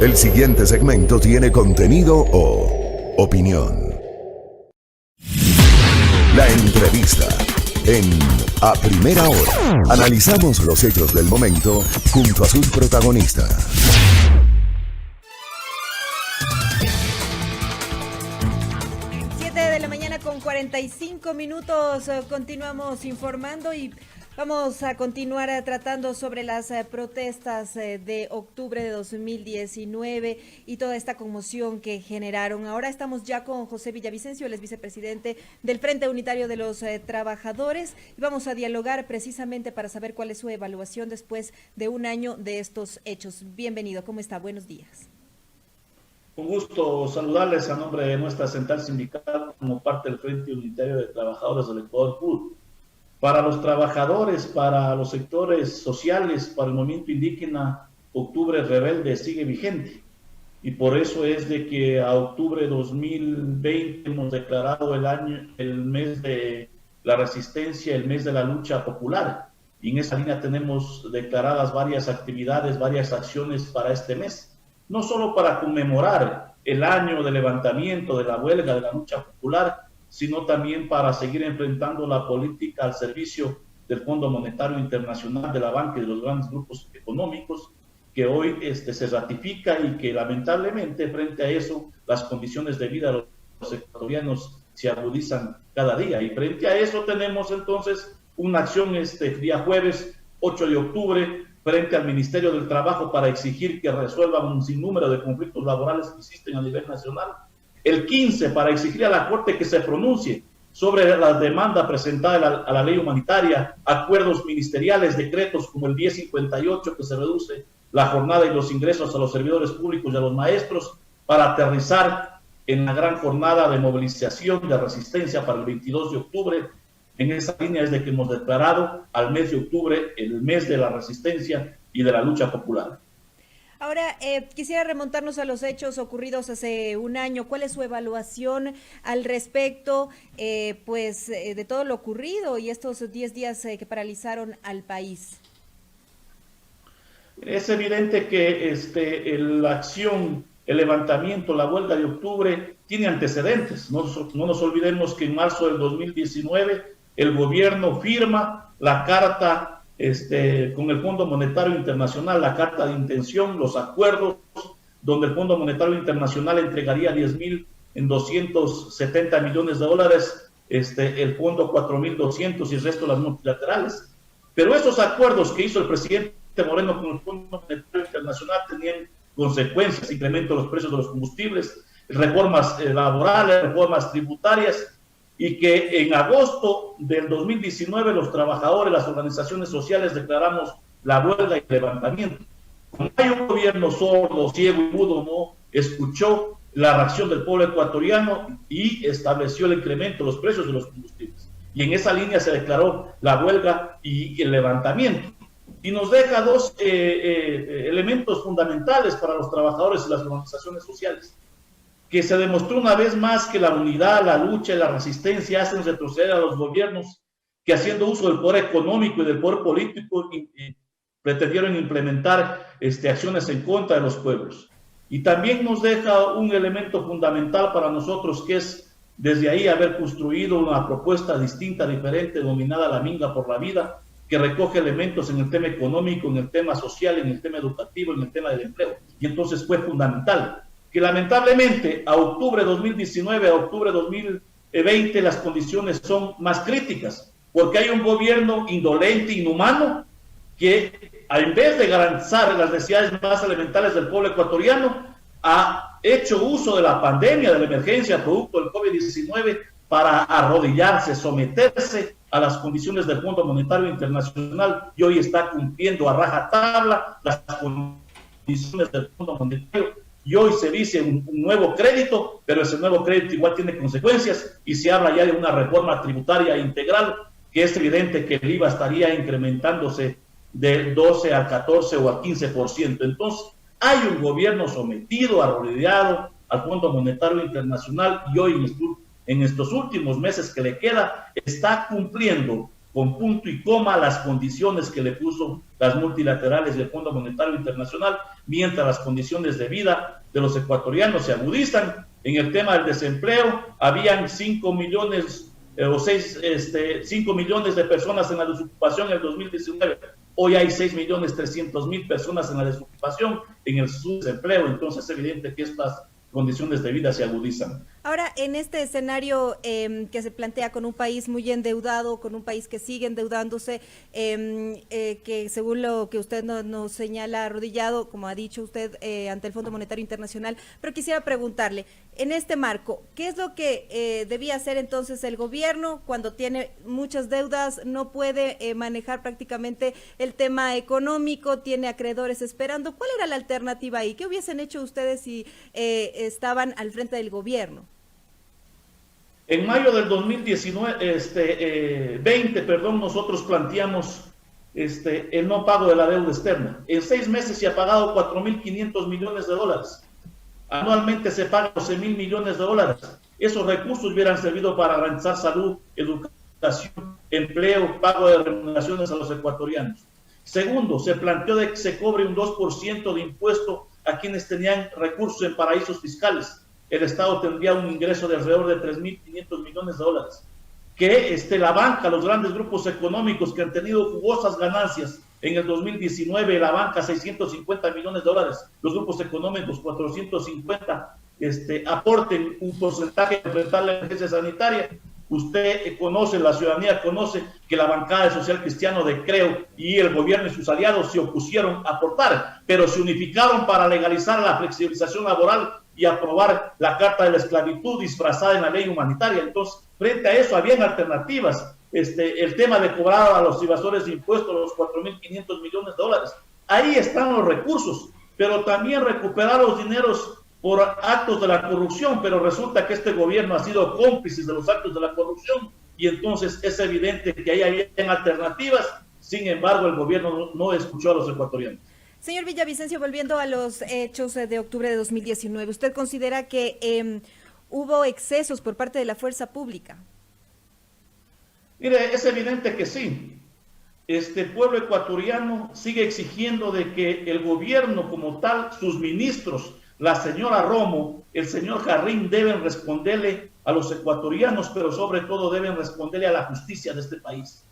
El siguiente segmento tiene contenido o opinión. La entrevista en A Primera Hora. Analizamos los hechos del momento junto a sus protagonistas. 7:45 a.m. Continuamos informando y vamos a continuar tratando sobre las protestas de octubre de 2019 y toda esta conmoción que generaron. Ahora estamos ya con José Villavicencio, él es vicepresidente del Frente Unitario de los Trabajadores, y vamos a dialogar precisamente para saber cuál es su evaluación después de un año de estos hechos. Bienvenido, ¿cómo está? Buenos días. Un gusto saludarles a nombre de nuestra central sindical como parte del Frente Unitario de Trabajadores del Ecuador, PUT. Para los trabajadores, para los sectores sociales, para el movimiento indígena, Octubre Rebelde sigue vigente. Y por eso es de que a octubre de 2020 hemos declarado el mes de la resistencia, el mes de la lucha popular. Y en esa línea tenemos declaradas varias actividades, varias acciones para este mes. No solo para conmemorar el año de levantamiento, de la huelga, de la lucha popular, sino también para seguir enfrentando la política al servicio del Fondo Monetario Internacional, de la banca y de los grandes grupos económicos, que hoy se ratifica y que lamentablemente frente a eso las condiciones de vida de los ecuatorianos se agudizan cada día. Y frente a eso tenemos entonces una acción este día jueves 8 de octubre, frente al Ministerio del Trabajo para exigir que resuelvan un sinnúmero de conflictos laborales que existen a nivel nacional. El 15 para exigir a la Corte que se pronuncie sobre la demanda presentada a la ley humanitaria, acuerdos ministeriales, decretos como el 1058 que se reduce la jornada y los ingresos a los servidores públicos y a los maestros, para aterrizar en la gran jornada de movilización de resistencia para el 22 de octubre. En esa línea es de que hemos declarado al mes de octubre el mes de la resistencia y de la lucha popular. Ahora, quisiera remontarnos a los hechos ocurridos hace un año. ¿Cuál es su evaluación al respecto de todo lo ocurrido y estos 10 días que paralizaron al país? Es evidente que la acción, el levantamiento, la huelga de octubre tiene antecedentes. No nos olvidemos que en marzo del 2019 el gobierno firma la carta con el Fondo Monetario Internacional, la carta de intención, los acuerdos, donde el Fondo Monetario Internacional entregaría 10.270 millones de dólares, el fondo 4.200 y el resto las multilaterales. Pero esos acuerdos que hizo el presidente Moreno con el Fondo Monetario Internacional tenían consecuencias: incremento de los precios de los combustibles, reformas laborales, reformas tributarias, y que en agosto del 2019 los trabajadores, las organizaciones sociales declaramos la huelga y el levantamiento. Como hay un gobierno sordo, ciego y mudo, no escuchó la reacción del pueblo ecuatoriano y estableció el incremento de los precios de los combustibles. Y en esa línea se declaró la huelga y el levantamiento. Y nos deja dos elementos fundamentales para los trabajadores y las organizaciones sociales: que se demostró una vez más que la unidad, la lucha y la resistencia hacen retroceder a los gobiernos que, haciendo uso del poder económico y del poder político, pretendieron implementar acciones en contra de los pueblos. Y también nos deja un elemento fundamental para nosotros, que es desde ahí haber construido una propuesta distinta, diferente, dominada la minga por la vida, que recoge elementos en el tema económico, en el tema social, en el tema educativo, en el tema del empleo. Y entonces fue fundamental que lamentablemente a octubre de 2019, a octubre de 2020, las condiciones son más críticas, porque hay un gobierno indolente, inhumano, que en vez de garantizar las necesidades más elementales del pueblo ecuatoriano, ha hecho uso de la pandemia, de la emergencia producto del COVID-19 para arrodillarse, someterse a las condiciones del Fondo Monetario Internacional, y hoy está cumpliendo a rajatabla las condiciones del Fondo Monetario. Y hoy se dice un nuevo crédito, pero ese nuevo crédito igual tiene consecuencias, y se habla ya de una reforma tributaria integral, que es evidente que el IVA estaría incrementándose del 12 al 14 o al 15%. Entonces, hay un gobierno sometido, arrodillado al Fondo Monetario Internacional, y hoy en estos últimos meses que le queda, está cumpliendo con punto y coma las condiciones que le puso las multilaterales y el Fondo Monetario Internacional, mientras las condiciones de vida de los ecuatorianos se agudizan. En el tema del desempleo, habían 5 millones 5 millones de personas en la desocupación en el 2019. Hoy hay 6.300.000 personas en la desocupación, en el subdesempleo. Entonces es evidente que estas condiciones de vida se agudizan. Ahora, en este escenario que se plantea con un país muy endeudado, con un país que sigue endeudándose, que según lo que usted nos señala, arrodillado, como ha dicho usted, ante el Fondo Monetario Internacional, pero quisiera preguntarle, en este marco, ¿qué es lo que debía hacer entonces el gobierno cuando tiene muchas deudas, no puede manejar prácticamente el tema económico, tiene acreedores esperando? ¿Cuál era la alternativa ahí? ¿Qué hubiesen hecho ustedes si estaban al frente del gobierno? En mayo del 2020, nosotros planteamos el no pago de la deuda externa. En 6 meses se ha pagado $4.500 millones. Anualmente se pagan $12.000 millones. Esos recursos hubieran servido para garantizar salud, educación, empleo, pago de remuneraciones a los ecuatorianos. Segundo, se planteó de que se cobre un 2% de impuesto a quienes tenían recursos en paraísos fiscales. El Estado tendría un ingreso de alrededor de $3.500 millones. Que la banca, los grandes grupos económicos que han tenido jugosas ganancias en el 2019, la banca $650 millones, los grupos económicos 450, aporten un porcentaje de enfrentar la emergencia sanitaria. Usted conoce, la ciudadanía conoce que la bancada de Social Cristiano de Creo y el gobierno y sus aliados se opusieron a aportar, pero se unificaron para legalizar la flexibilización laboral y aprobar la Carta de la Esclavitud disfrazada en la ley humanitaria. Entonces, frente a eso, habían alternativas. El tema de cobrar a los evasores de impuestos los $4.500 millones. Ahí están los recursos, pero también recuperar los dineros por actos de la corrupción, pero resulta que este gobierno ha sido cómplice de los actos de la corrupción y entonces es evidente que ahí habían alternativas. Sin embargo, el gobierno no escuchó a los ecuatorianos. Señor Villavicencio, volviendo a los hechos de octubre de 2019, ¿usted considera que hubo excesos por parte de la fuerza pública? Mire, es evidente que sí. Este pueblo ecuatoriano sigue exigiendo de que el gobierno como tal, sus ministros, la señora Romo, el señor Jarrín, deben responderle a los ecuatorianos, pero sobre todo deben responderle a la justicia de este país,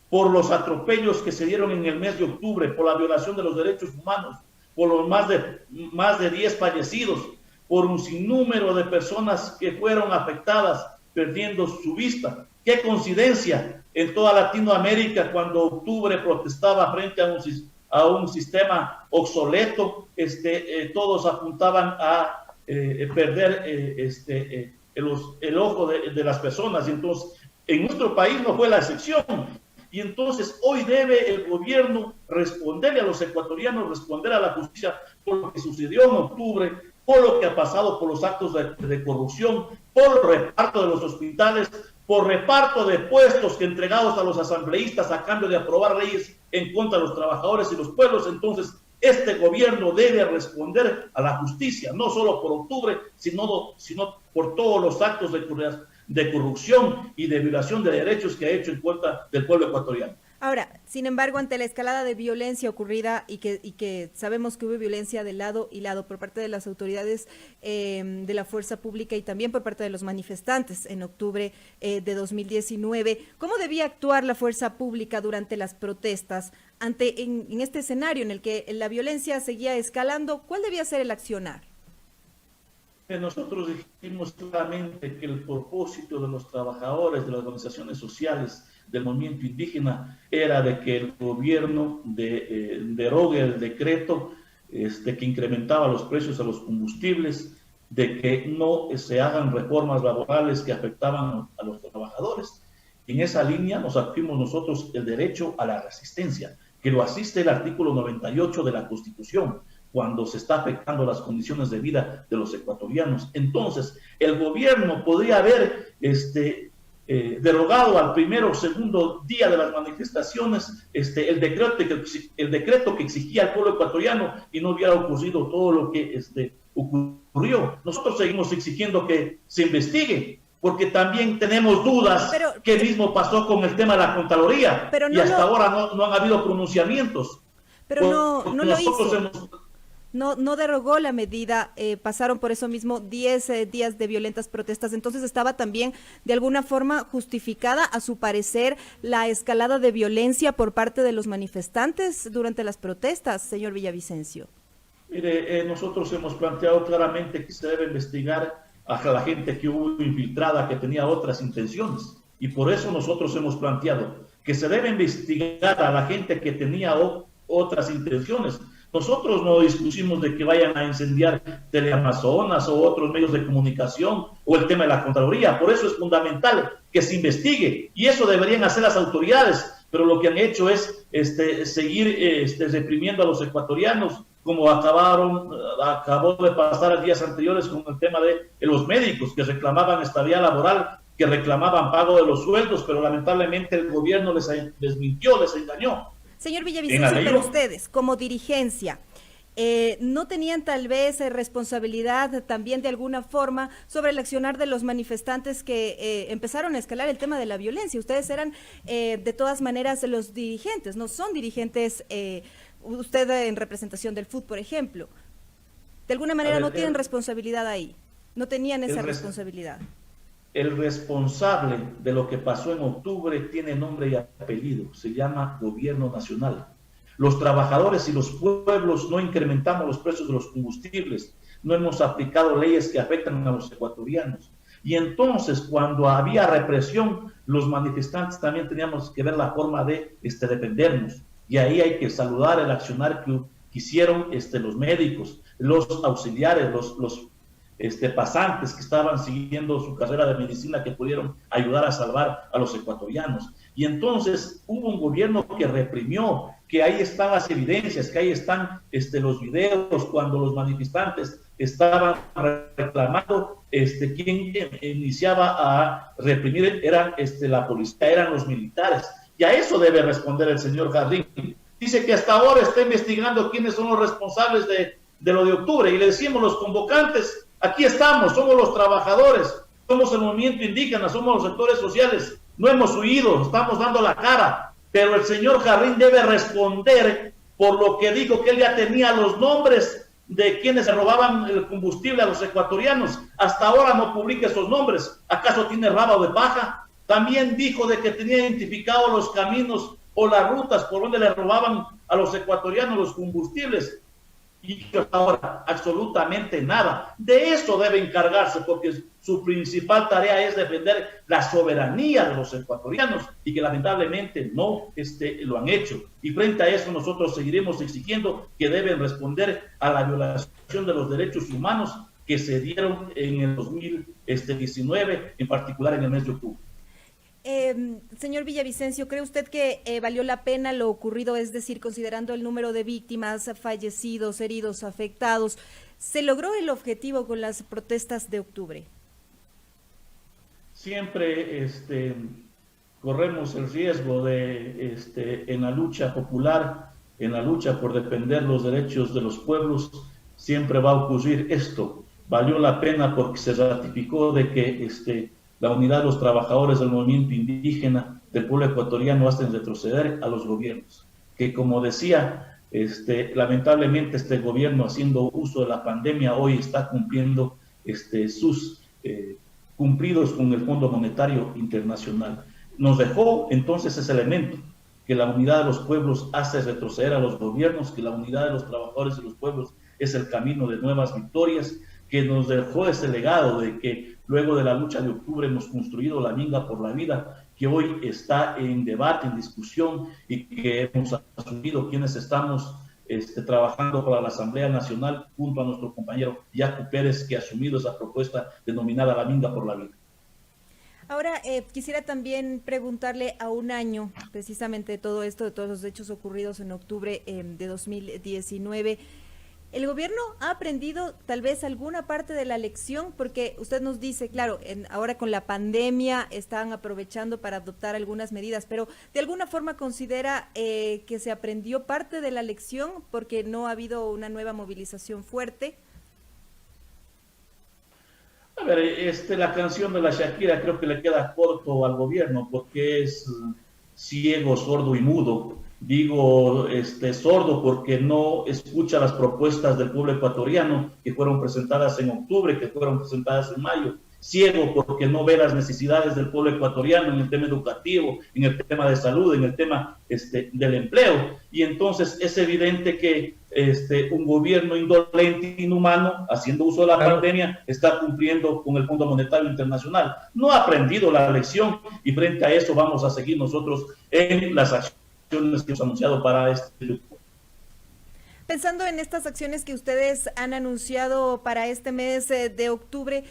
por los atropellos que se dieron en el mes de octubre, por la violación de los derechos humanos, por los más de 10 fallecidos, por un sinnúmero de personas que fueron afectadas, perdiendo su vista. ¡Qué coincidencia! En toda Latinoamérica, cuando octubre protestaba frente a un sistema obsoleto, todos apuntaban a perder el ojo de las personas. Y entonces, en nuestro país no fue la excepción. Y entonces hoy debe el gobierno responderle a los ecuatorianos, responder a la justicia por lo que sucedió en octubre, por lo que ha pasado, por los actos de corrupción, por el reparto de los hospitales, por reparto de puestos que entregados a los asambleístas a cambio de aprobar leyes en contra de los trabajadores y los pueblos. Entonces, este gobierno debe responder a la justicia, no solo por octubre, sino por todos los actos de corrupción y de violación de derechos que ha hecho en contra del pueblo ecuatoriano. Ahora, sin embargo, ante la escalada de violencia ocurrida y que sabemos que hubo violencia de lado y lado por parte de las autoridades de la fuerza pública y también por parte de los manifestantes en octubre de 2019, ¿cómo debía actuar la fuerza pública durante las protestas en este escenario en el que la violencia seguía escalando? ¿Cuál debía ser el accionar? Nosotros dijimos claramente que el propósito de los trabajadores, de las organizaciones sociales, del movimiento indígena, era de que el gobierno derogue el decreto que incrementaba los precios a los combustibles, de que no se hagan reformas laborales que afectaban a los trabajadores. En esa línea nos adquirimos nosotros el derecho a la resistencia, que lo asiste el artículo 98 de la Constitución, cuando se está afectando las condiciones de vida de los ecuatorianos. Entonces, el gobierno podría haber derogado al primero o segundo día de las manifestaciones el decreto que exigía al pueblo ecuatoriano y no hubiera ocurrido todo lo que ocurrió. Nosotros seguimos exigiendo que se investigue porque también tenemos dudas qué mismo pasó con el tema de la Contraloría, y hasta ahora no han habido pronunciamientos. Pero no lo hizo. No derogó la medida, pasaron por eso mismo 10 días de violentas protestas, entonces estaba también de alguna forma justificada, a su parecer, la escalada de violencia por parte de los manifestantes durante las protestas, señor Villavicencio. Mire, nosotros hemos planteado claramente que se debe investigar a la gente que hubo infiltrada, que tenía otras intenciones, y por eso nosotros hemos planteado que se debe investigar a la gente que tenía otras intenciones. Nosotros no discutimos de que vayan a incendiar Teleamazonas o otros medios de comunicación o el tema de la Contraloría. Por eso es fundamental que se investigue, y eso deberían hacer las autoridades, pero lo que han hecho es seguir reprimiendo a los ecuatorianos, como acabó de pasar en días anteriores con el tema de los médicos que reclamaban estabilidad laboral, que reclamaban pago de los sueldos, pero lamentablemente el gobierno les mintió, les engañó. Señor Villavicencio, pero ustedes, como dirigencia, ¿no tenían tal vez responsabilidad también de alguna forma sobre el accionar de los manifestantes que empezaron a escalar el tema de la violencia? Ustedes eran de todas maneras los dirigentes, no son dirigentes, usted en representación del FUT, por ejemplo. De alguna manera no tienen responsabilidad ahí, no tenían esa responsabilidad. El responsable de lo que pasó en octubre tiene nombre y apellido, se llama Gobierno Nacional. Los trabajadores y los pueblos no incrementamos los precios de los combustibles, no hemos aplicado leyes que afectan a los ecuatorianos. Y entonces, cuando había represión, los manifestantes también teníamos que ver la forma de defendernos. Y ahí hay que saludar el accionar que hicieron los médicos, los auxiliares, los pasantes que estaban siguiendo su carrera de medicina, que pudieron ayudar a salvar a los ecuatorianos. Y entonces hubo un gobierno que reprimió, que ahí están las evidencias, que ahí están los videos cuando los manifestantes estaban reclamando, quien iniciaba a reprimir eran la policía, eran los militares. Y a eso debe responder el señor Jardín. Dice que hasta ahora está investigando quiénes son los responsables de lo de octubre, y le decimos los convocantes, aquí estamos, somos los trabajadores, somos el movimiento indígena, somos los sectores sociales, no hemos huido, estamos dando la cara, pero el señor Jarrín debe responder por lo que dijo, que él ya tenía los nombres de quienes se robaban el combustible a los ecuatorianos. Hasta ahora no publica esos nombres. ¿Acaso tiene rabo de paja? También dijo de que tenía identificados los caminos o las rutas por donde le robaban a los ecuatorianos los combustibles. Y hasta ahora absolutamente nada. De eso debe encargarse, porque su principal tarea es defender la soberanía de los ecuatorianos, y que lamentablemente no lo han hecho. Y frente a eso nosotros seguiremos exigiendo que deben responder a la violación de los derechos humanos que se dieron en el 2019, en particular en el mes de octubre. Señor Villavicencio, ¿cree usted que valió la pena lo ocurrido? Es decir, considerando el número de víctimas, fallecidos, heridos, afectados, ¿se logró el objetivo con las protestas de octubre? Siempre corremos el riesgo de, en la lucha popular, en la lucha por defender los derechos de los pueblos, siempre va a ocurrir esto. Valió la pena porque se ratificó de que la unidad de los trabajadores del movimiento indígena del pueblo ecuatoriano hacen retroceder a los gobiernos, que como decía, lamentablemente este gobierno, haciendo uso de la pandemia, hoy está cumpliendo sus cumplidos con el Fondo Monetario Internacional. Nos dejó entonces ese elemento, que la unidad de los pueblos hace retroceder a los gobiernos, que la unidad de los trabajadores y los pueblos es el camino de nuevas victorias, que nos dejó ese legado de que luego de la lucha de octubre hemos construido la minga por la vida, que hoy está en debate, en discusión, y que hemos asumido quienes estamos trabajando para la Asamblea Nacional junto a nuestro compañero Yacu Pérez, que ha asumido esa propuesta denominada la minga por la vida. Ahora, quisiera también preguntarle, a un año precisamente de todo esto, de todos los hechos ocurridos en octubre de 2019, ¿el gobierno ha aprendido tal vez alguna parte de la lección? Porque usted nos dice, claro, ahora con la pandemia están aprovechando para adoptar algunas medidas, pero ¿de alguna forma considera que se aprendió parte de la lección porque no ha habido una nueva movilización fuerte? A ver, la canción de la Shakira creo que le queda corto al gobierno porque es ciego, sordo y mudo. Digo, sordo porque no escucha las propuestas del pueblo ecuatoriano que fueron presentadas en octubre, que fueron presentadas en mayo. Ciego porque no ve las necesidades del pueblo ecuatoriano en el tema educativo, en el tema de salud, en el tema del empleo. Y entonces es evidente que un gobierno indolente, inhumano, haciendo uso de la pandemia, está cumpliendo con el Fondo Monetario Internacional. No ha aprendido la lección y frente a eso vamos a seguir nosotros en las acciones que hemos anunciado para este grupo. Pensando en estas acciones que ustedes han anunciado para este mes de octubre,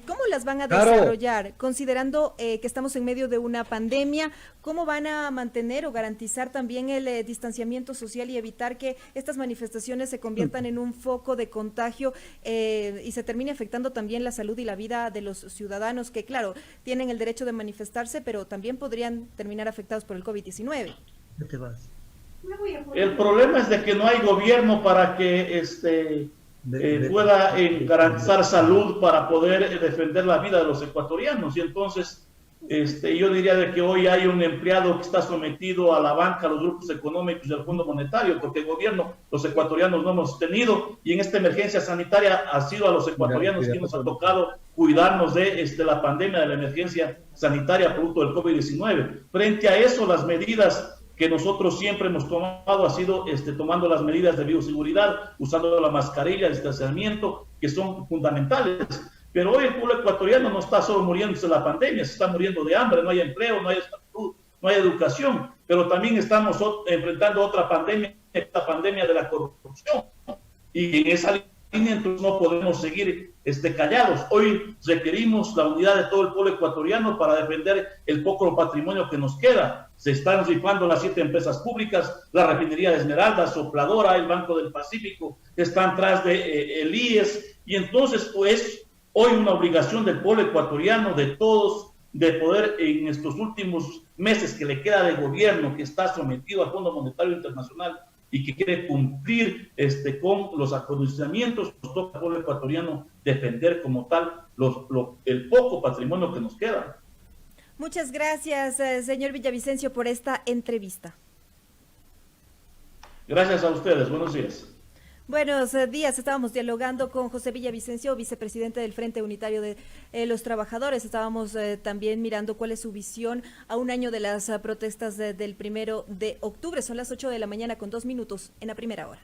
¿cómo las van a desarrollar? Considerando que estamos en medio de una pandemia, ¿cómo van a mantener o garantizar también el distanciamiento social y evitar que estas manifestaciones se conviertan en un foco de contagio y se termine afectando también la salud y la vida de los ciudadanos que, claro, tienen el derecho de manifestarse, pero también podrían terminar afectados por el COVID-19? ¿Qué te vas? El problema es de que no hay gobierno para que pueda garantizar salud para poder defender la vida de los ecuatorianos. Y entonces yo diría de que hoy hay un empleado que está sometido a la banca, a los grupos económicos del Fondo Monetario, porque el gobierno, los ecuatorianos no hemos tenido, y en esta emergencia sanitaria ha sido a los ecuatorianos que nos ha tocado cuidarnos de la pandemia, de la emergencia sanitaria producto del COVID-19. Frente a eso, las medidas que nosotros siempre hemos tomado ha sido tomando las medidas de bioseguridad, usando la mascarilla, el distanciamiento, que son fundamentales. Pero hoy el pueblo ecuatoriano no está solo muriéndose de la pandemia, se está muriendo de hambre, no hay empleo, no hay salud, no hay educación, pero también estamos enfrentando otra pandemia, esta pandemia de la corrupción. Y en esa línea entonces no podemos seguir callados. Hoy requerimos la unidad de todo el pueblo ecuatoriano para defender el poco patrimonio que nos queda. Se están rifando las 7 empresas públicas, la refinería de Esmeralda, Sopladora, el Banco del Pacífico, están tras de el IES, y entonces pues hoy una obligación del pueblo ecuatoriano, de todos, de poder en estos últimos meses que le queda de gobierno, que está sometido al Fondo Monetario Internacional y que quiere cumplir con los acondicionamientos, nos toca al pueblo ecuatoriano defender como tal el poco patrimonio que nos queda. Muchas gracias, señor Villavicencio, por esta entrevista. Gracias a ustedes. Buenos días. Buenos días. Estábamos dialogando con José Villavicencio, vicepresidente del Frente Unitario de los Trabajadores. Estábamos también mirando cuál es su visión a un año de las protestas del 1 de octubre. Son las 8 de la mañana con 2 minutos en la primera hora.